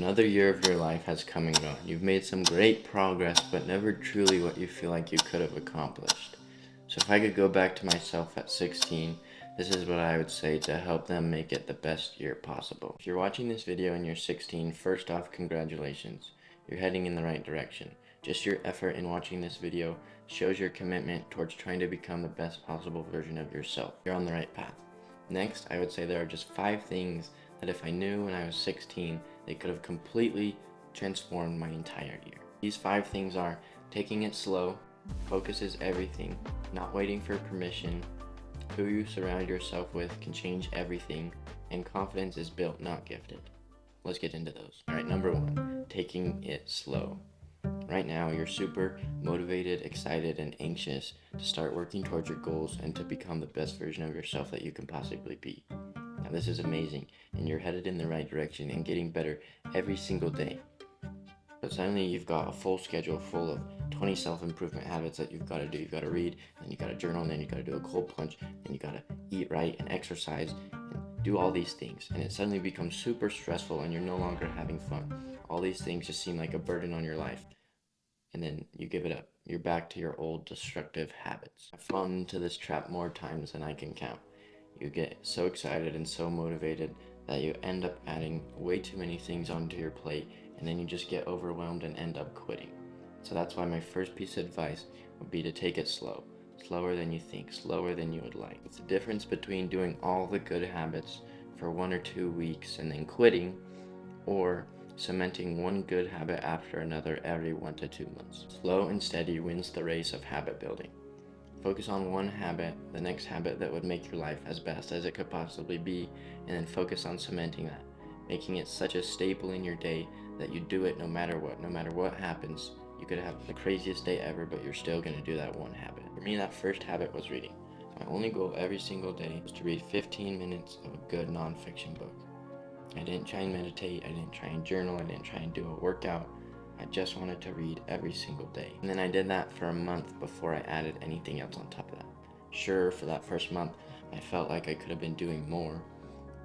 Another year of your life has come and gone. You've made some great progress, but never truly what you feel like you could have accomplished. So if I could go back to myself at 16, this is what I would say to help them make it the best year possible. If you're watching this video and you're 16, first off, congratulations. You're heading in the right direction. Just your effort in watching this video shows your commitment towards trying to become the best possible version of yourself. You're on the right path. Next, I would say there are just 5 things that if I knew when I was 16, they could have completely transformed my entire year. These 5 things are taking it slow, focus is everything, not waiting for permission, who you surround yourself with can change everything, and confidence is built, not gifted. Let's get into those. Alright, number 1, taking it slow. Right now, you're super motivated, excited, and anxious to start working towards your goals and to become the best version of yourself that you can possibly be. Now, this is amazing, and you're headed in the right direction and getting better every single day. But suddenly you've got a full schedule full of 20 self-improvement habits that you've got to do. You've got to read, then you've got to journal, and then you've got to do a cold plunge, and you've got to eat right and exercise and do all these things. And it suddenly becomes super stressful and you're no longer having fun. All these things just seem like a burden on your life. And then you give it up. You're back to your old destructive habits. I've fallen into this trap more times than I can count. You get so excited and so motivated that you end up adding way too many things onto your plate, and then you just get overwhelmed and end up quitting. So that's why my first piece of advice would be to take it slow. Slower than you think, slower than you would like. It's the difference between doing all the good habits for 1 or 2 weeks and then quitting, or cementing one good habit after another every 1 to 2 months. Slow and steady wins the race of habit building. Focus on one habit, the next habit that would make your life as best as it could possibly be, and then focus on cementing that, making it such a staple in your day that you do it no matter what. No matter what happens, you could have the craziest day ever, but you're still going to do that one habit. For me, that first habit was reading. My only goal every single day was to read 15 minutes of a good nonfiction book. I didn't try and meditate, I didn't try and journal, I didn't try and do a workout. I just wanted to read every single day. And then I did that for a month before I added anything else on top of that. Sure, for that first month, I felt like I could have been doing more,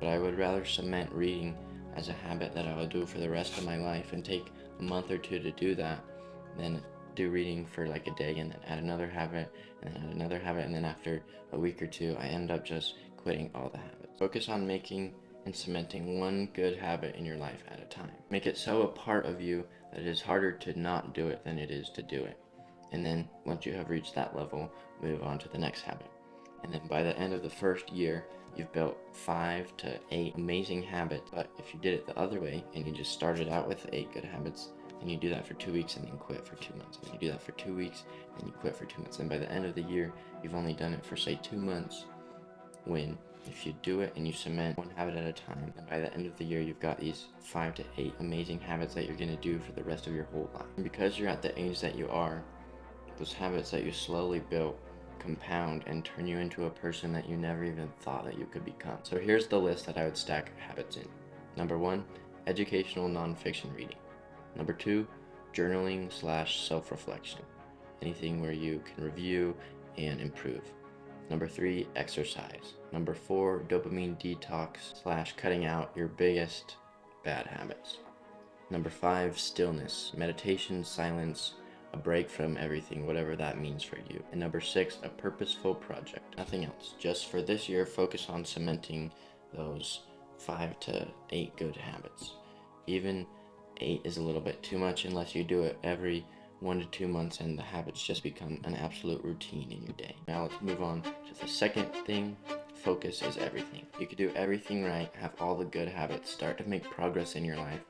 but I would rather cement reading as a habit that I will do for the rest of my life and take a month or 2 to do that than do reading for like a day and then add another habit and then add another habit, and then after a week or 2, I end up just quitting all the habits. Focus on making and cementing one good habit in your life at a time. Make it so a part of you that it is harder to not do it than it is to do it. And then once you have reached that level, move on to the next habit. And then by the end of the first year, you've built 5 to 8 amazing habits. But if you did it the other way and you just started out with 8 good habits, and you do that for 2 weeks and then quit for 2 months, and you do that for 2 weeks and you quit for 2 months, and by the end of the year, you've only done it for say 2 months, when if you do it and you cement one habit at a time, and by the end of the year you've got these 5 to 8 amazing habits that you're going to do for the rest of your whole life. And because you're at the age that you are, those habits that you slowly built compound and turn you into a person that you never even thought that you could become. So here's the list that I would stack habits in. Number 1, educational nonfiction reading. Number 2, journaling / self-reflection. Anything where you can review and improve. Number 3, exercise. Number 4, dopamine detox / cutting out your biggest bad habits. Number 5, stillness, meditation, silence, a break from everything, whatever that means for you. And number 6, a purposeful project. Nothing else. Just for this year, focus on cementing those 5 to 8 good habits. Even 8 is a little bit too much unless you do it every 1 to 2 months and the habits just become an absolute routine in your day. Now let's move on to the second thing. Focus is everything. You can do everything right, have all the good habits, start to make progress in your life,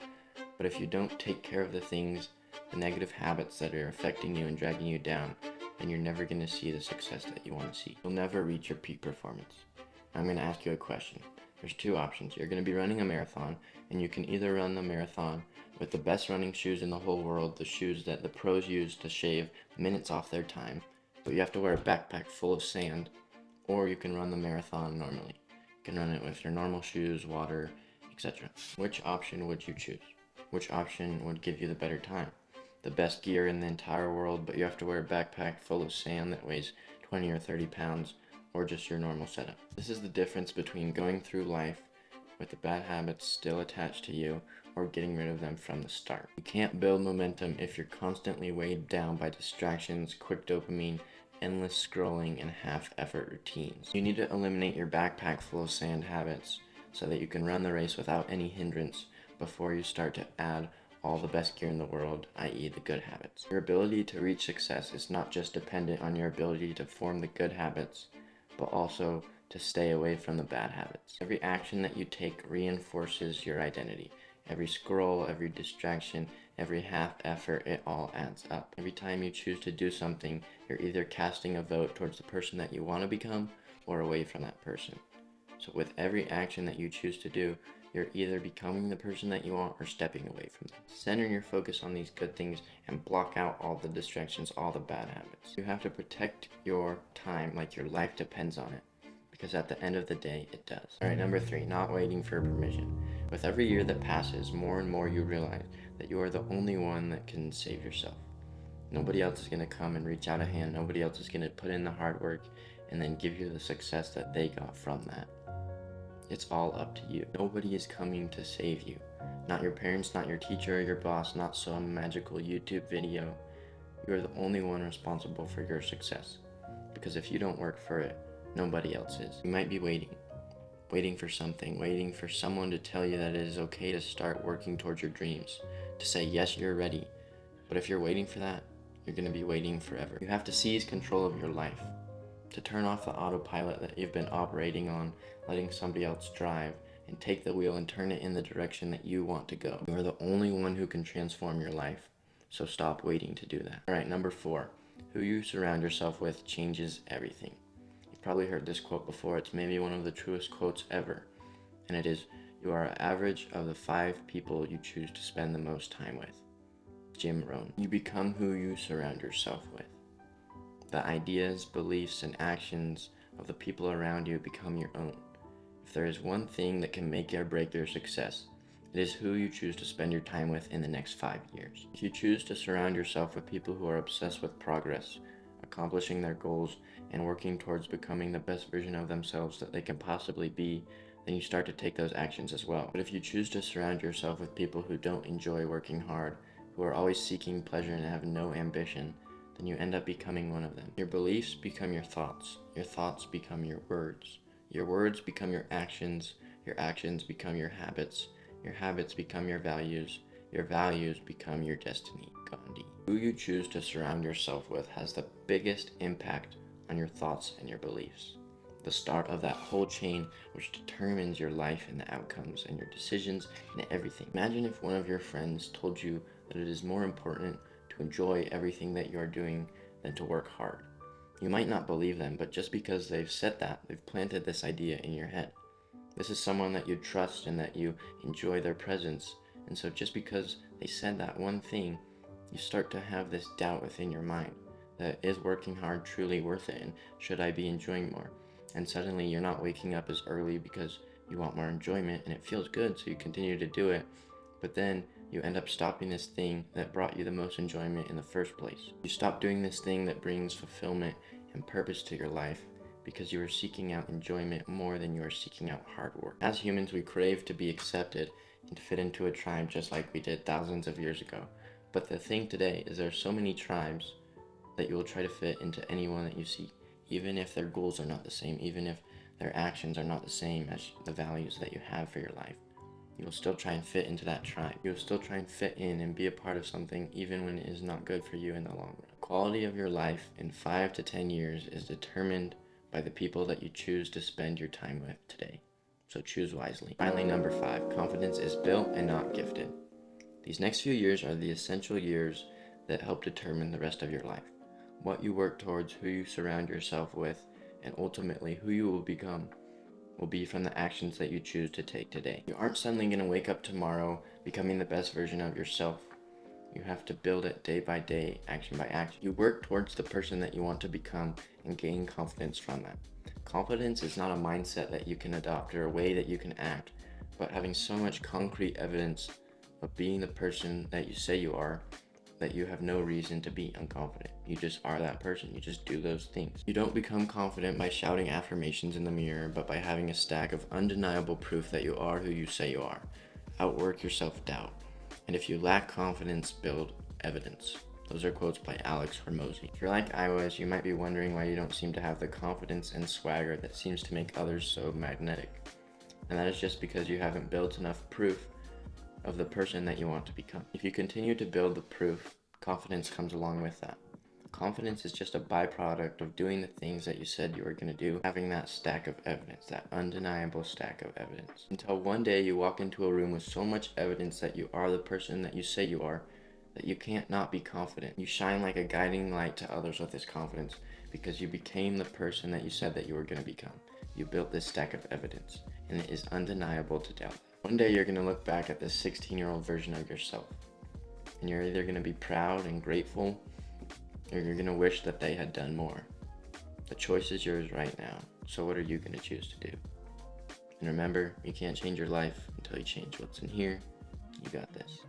but if you don't take care of the things, the negative habits that are affecting you and dragging you down, then you're never going to see the success that you want to see. You'll never reach your peak performance. I'm going to ask you a question. There's 2 options. You're going to be running a marathon, and you can either run the marathon with the best running shoes in the whole world, the shoes that the pros use to shave minutes off their time, but you have to wear a backpack full of sand, or you can run the marathon normally. You can run it with your normal shoes, water, etc. Which option would you choose? Which option would give you the better time? The best gear in the entire world, but you have to wear a backpack full of sand that weighs 20 or 30 pounds, or just your normal setup? This is the difference between going through life with the bad habits still attached to you, or getting rid of them from the start. You can't build momentum if you're constantly weighed down by distractions, quick dopamine, endless scrolling, and half-effort routines. You need to eliminate your backpack full of sand habits so that you can run the race without any hindrance before you start to add all the best gear in the world, i.e. the good habits. Your ability to reach success is not just dependent on your ability to form the good habits, but also to stay away from the bad habits. Every action that you take reinforces your identity. Every scroll, every distraction, every half effort, it all adds up. Every time you choose to do something, you're either casting a vote towards the person that you want to become or away from that person. So with every action that you choose to do, you're either becoming the person that you want or stepping away from them. Center your focus on these good things and block out all the distractions, all the bad habits. You have to protect your time like your life depends on it, because at the end of the day, it does. All right, number 3, not waiting for permission. With every year that passes, more and more you realize that you are the only one that can save yourself. Nobody else is gonna come and reach out a hand. Nobody else is gonna put in the hard work and then give you the success that they got from that. It's all up to you. Nobody is coming to save you. Not your parents, not your teacher or your boss, not some magical YouTube video. You are the only one responsible for your success. Because if you don't work for it, nobody else is. You might be waiting for something, waiting for someone to tell you that it is okay to start working towards your dreams, to say, yes, you're ready. But if you're waiting for that, you're gonna be waiting forever. You have to seize control of your life, to turn off the autopilot that you've been operating on, letting somebody else drive, and take the wheel and turn it in the direction that you want to go. You are the only one who can transform your life, so stop waiting to do that. All right, number 4, who you surround yourself with changes everything. You've probably heard this quote before. It's maybe one of the truest quotes ever, and it is, you are an average of the 5 people you choose to spend the most time with. Jim Rohn. You become who you surround yourself with. The ideas, beliefs, and actions of the people around you become your own. If there is one thing that can make or break your success, it is who you choose to spend your time with in the next 5 years. If you choose to surround yourself with people who are obsessed with progress, accomplishing their goals, and working towards becoming the best version of themselves that they can possibly be, then you start to take those actions as well. But if you choose to surround yourself with people who don't enjoy working hard, who are always seeking pleasure and have no ambition, then you end up becoming one of them. Your beliefs become your thoughts become your words become your actions become your habits become your values become your destiny. Gandhi. Who you choose to surround yourself with has the biggest impact on your thoughts and your beliefs. The start of that whole chain which determines your life and the outcomes and your decisions and everything. Imagine if one of your friends told you that it is more important to enjoy everything that you are doing than to work hard. You might not believe them, but just because they've said that, they've planted this idea in your head. This is someone that you trust and that you enjoy their presence. And so just because they said that one thing, you start to have this doubt within your mind that is working hard truly worth it, and should I be enjoying more? And suddenly you're not waking up as early because you want more enjoyment and it feels good, so you continue to do it. But then you end up stopping this thing that brought you the most enjoyment in the first place. You stop doing this thing that brings fulfillment and purpose to your life because you are seeking out enjoyment more than you are seeking out hard work. As humans, we crave to be accepted and fit into a tribe just like we did thousands of years ago. But the thing today is there are so many tribes that you will try to fit into anyone that you see, even if their goals are not the same, even if their actions are not the same as the values that you have for your life. You will still try and fit into that tribe. You will still try and fit in and be a part of something even when it is not good for you in the long run. The quality of your life in 5 to 10 years is determined by the people that you choose to spend your time with today. So choose wisely. Finally, number 5, confidence is built and not gifted. These next few years are the essential years that help determine the rest of your life. What you work towards, who you surround yourself with, and ultimately who you will become will be from the actions that you choose to take today. You aren't suddenly going to wake up tomorrow becoming the best version of yourself. You have to build it day by day, action by action. You work towards the person that you want to become and gain confidence from that. Confidence is not a mindset that you can adopt or a way that you can act, but having so much concrete evidence of being the person that you say you are, that you have no reason to be unconfident. You just are that person. You just do those things. You don't become confident by shouting affirmations in the mirror, but by having a stack of undeniable proof that you are who you say you are. outwork your self-doubt. And if you lack confidence, build evidence. Those are quotes by Alex Hormozy. If you're like I was, you might be wondering why you don't seem to have the confidence and swagger that seems to make others so magnetic. And that is just because you haven't built enough proof of the person that you want to become. If you continue to build the proof, confidence comes along with that. Confidence is just a byproduct of doing the things that you said you were going to do, having that stack of evidence, that undeniable stack of evidence. Until one day you walk into a room with so much evidence that you are the person that you say you are, that you can't not be confident. You shine like a guiding light to others with this confidence because you became the person that you said that you were going to become. You built this stack of evidence, and it is undeniable to doubt that. One day you're going to look back at this 16-year-old version of yourself, and you're either going to be proud and grateful, or you're going to wish that they had done more. The choice is yours right now, so what are you going to choose to do? And remember, you can't change your life until you change what's in here. You got this.